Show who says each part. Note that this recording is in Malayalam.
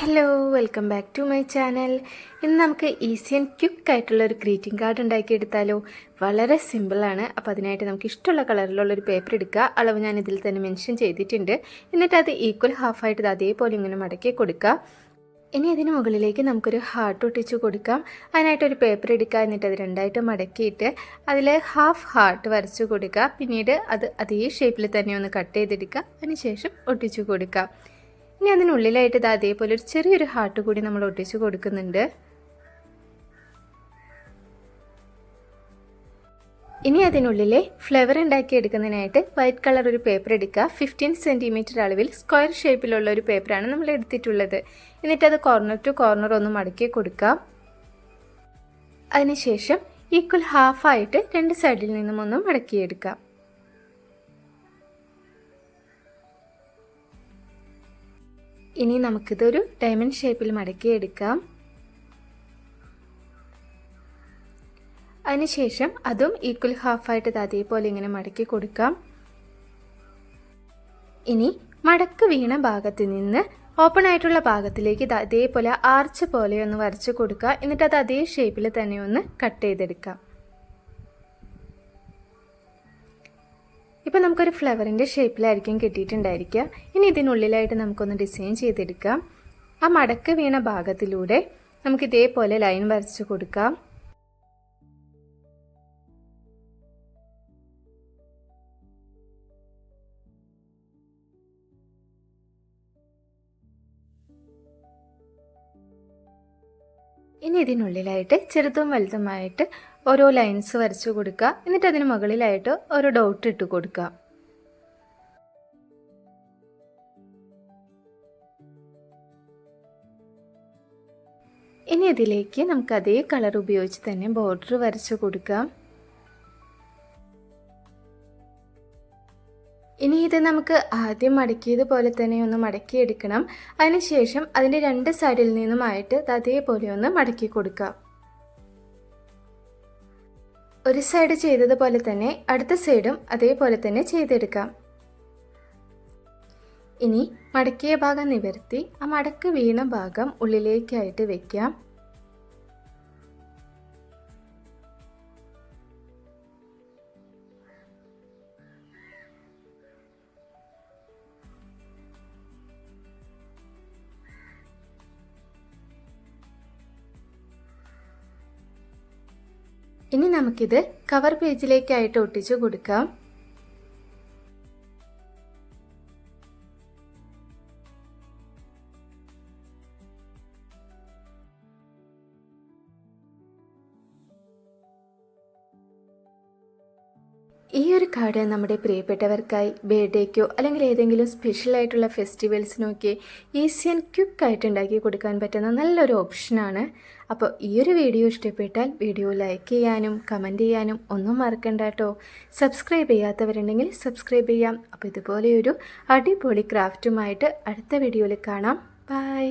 Speaker 1: Hello, welcome back to my channel. ഇന്ന് നമുക്ക് ഈസി ആൻഡ് ക്വിക്ക് ആയിട്ടുള്ളൊരു ഗ്രീറ്റിംഗ് കാർഡ് ഉണ്ടാക്കിയെടുത്താലോ. വളരെ സിമ്പിളാണ്. അപ്പോൾ അതിനായിട്ട് നമുക്ക് ഇഷ്ടമുള്ള കളറിലുള്ളൊരു പേപ്പർ എടുക്കുക. അളവ് ഞാൻ ഇതിൽ തന്നെ മെൻഷൻ ചെയ്തിട്ടുണ്ട്. എന്നിട്ട് അത് ഈക്വൽ ഹാഫായിട്ട് അതേപോലെ ഇങ്ങനെ മടക്കി കൊടുക്കുക. ഇനി അതിന് മുകളിലേക്ക് നമുക്കൊരു ഹാർട്ട് ഒട്ടിച്ച് കൊടുക്കാം. അതിനായിട്ടൊരു പേപ്പർ എടുക്കുക. എന്നിട്ട് അത് രണ്ടായിട്ട് മടക്കിയിട്ട് അതിൽ ഹാഫ് ഹാർട്ട് വരച്ച് കൊടുക്കുക. പിന്നീട് അത് അതേ ഷേപ്പിൽ തന്നെ ഒന്ന് കട്ട് ചെയ്തെടുക്കുക. അതിനുശേഷം ഒട്ടിച്ചു കൊടുക്കുക. ഇനി അതിനുള്ളിലായിട്ട് ഇത് അതേപോലെ ഒരു ചെറിയൊരു ഹാർട്ട് കൂടി നമ്മൾ ഒട്ടിച്ച് കൊടുക്കുന്നുണ്ട്. ഇനി അതിനുള്ളിലെ ഫ്ലവർ ഉണ്ടാക്കി എടുക്കുന്നതിനായിട്ട് വൈറ്റ് കളർ ഒരു പേപ്പർ എടുക്കുക. 15 സെൻറ്റിമീറ്റർ അളവിൽ സ്ക്വയർ ഷേപ്പിലുള്ള ഒരു പേപ്പറാണ് നമ്മൾ എടുത്തിട്ടുള്ളത്. എന്നിട്ടത് കോർണർ ടു കോർണർ ഒന്ന് മടക്കി കൊടുക്കുക. അതിനുശേഷം ഈക്വൽ ഹാഫായിട്ട് രണ്ട് സൈഡിൽ നിന്നും ഒന്ന് മടക്കിയെടുക്കാം. ഇനി നമുക്കിതൊരു ഡയമണ്ട് ഷേപ്പിൽ മടക്കിയെടുക്കാം. അതിനുശേഷം അതും ഈക്വൽ ഹാഫായിട്ട് അതേപോലെ ഇങ്ങനെ മടക്കി കൊടുക്കാം. ഇനി മടക്ക് വീണ ഭാഗത്ത് നിന്ന് ഓപ്പൺ ആയിട്ടുള്ള ഭാഗത്തിലേക്ക് അതേപോലെ ആർച്ച് പോലെ ഒന്ന് വരച്ച് കൊടുക്കുക. എന്നിട്ട് അത് അതേ ഷേപ്പിൽ തന്നെ ഒന്ന് കട്ട് ചെയ്തെടുക്കാം. ഇപ്പോൾ നമുക്കൊരു ഫ്ലവറിൻ്റെ ഷേപ്പിലായിരിക്കും കിട്ടിയിട്ടുണ്ടായിരിക്കുക. ഇനി ഇതിനുള്ളിലായിട്ട് നമുക്കൊന്ന് ഡിസൈൻ ചെയ്തെടുക്കാം. ആ മടക്ക് വീണ ഭാഗത്തിലൂടെ നമുക്ക് ഇതേപോലെ ലൈൻ വരച്ച് കൊടുക്കാം. ഇനി ഇതിനുള്ളിലായിട്ട് ചെറുതും വലുതുമായിട്ട് ഓരോ ലൈൻസ് വരച്ചു കൊടുക്കുക. എന്നിട്ട് അതിന് മുകളിലായിട്ട് ഒരു ഡോട്ട് ഇട്ട് കൊടുക്കുക. ഇനി ഇതിലേക്ക് നമുക്ക് അതേ കളർ ഉപയോഗിച്ച് തന്നെ ബോർഡർ വരച്ചു കൊടുക്കാം. ഇനി ഇത് നമുക്ക് ആദ്യം മടക്കിയതുപോലെ തന്നെ ഒന്ന് മടക്കിയെടുക്കണം. അതിനുശേഷം അതിൻ്റെ രണ്ട് സൈഡിൽ നിന്നുമായിട്ട് അതേപോലെ ഒന്ന് മടക്കി കൊടുക്കാം. ഒരു സൈഡ് ചെയ്തതുപോലെ തന്നെ അടുത്ത സൈഡും അതേപോലെ തന്നെ ചെയ്തെടുക്കാം. ഇനി മടക്കിയ ഭാഗം നിവർത്തി ആ മടക്ക് വീണ ഭാഗം ഉള്ളിലേക്കായിട്ട് വെക്കാം. ഇനി നമുക്കിത് കവർ പേജിലേക്കായിട്ട് ഒട്ടിച്ചു കൊടുക്കാം. ഈ ഒരു കാർഡ് നമ്മുടെ പ്രിയപ്പെട്ടവർക്കായി ബർത്ത്ഡേക്കോ അല്ലെങ്കിൽ ഏതെങ്കിലും സ്പെഷ്യൽ ആയിട്ടുള്ള ഫെസ്റ്റിവൽസിനൊക്കെ ഈസി ആൻഡ് ക്വിക്ക് ആയിട്ട് ഉണ്ടാക്കി കൊടുക്കാൻ പറ്റുന്ന നല്ലൊരു ഓപ്ഷനാണ്. അപ്പോൾ ഈ ഒരു വീഡിയോ ഇഷ്ടപ്പെട്ടാൽ വീഡിയോ ലൈക്ക് ചെയ്യാനും കമൻറ്റ് ചെയ്യാനും ഒന്നും മറക്കണ്ട കേട്ടോ. സബ്സ്ക്രൈബ് ചെയ്യാത്തവരുണ്ടെങ്കിൽ സബ്സ്ക്രൈബ് ചെയ്യാം. അപ്പോൾ ഇതുപോലെയൊരു അടിപൊളി ക്രാഫ്റ്റുമായിട്ട് അടുത്ത വീഡിയോയിൽ കാണാം. ബൈ.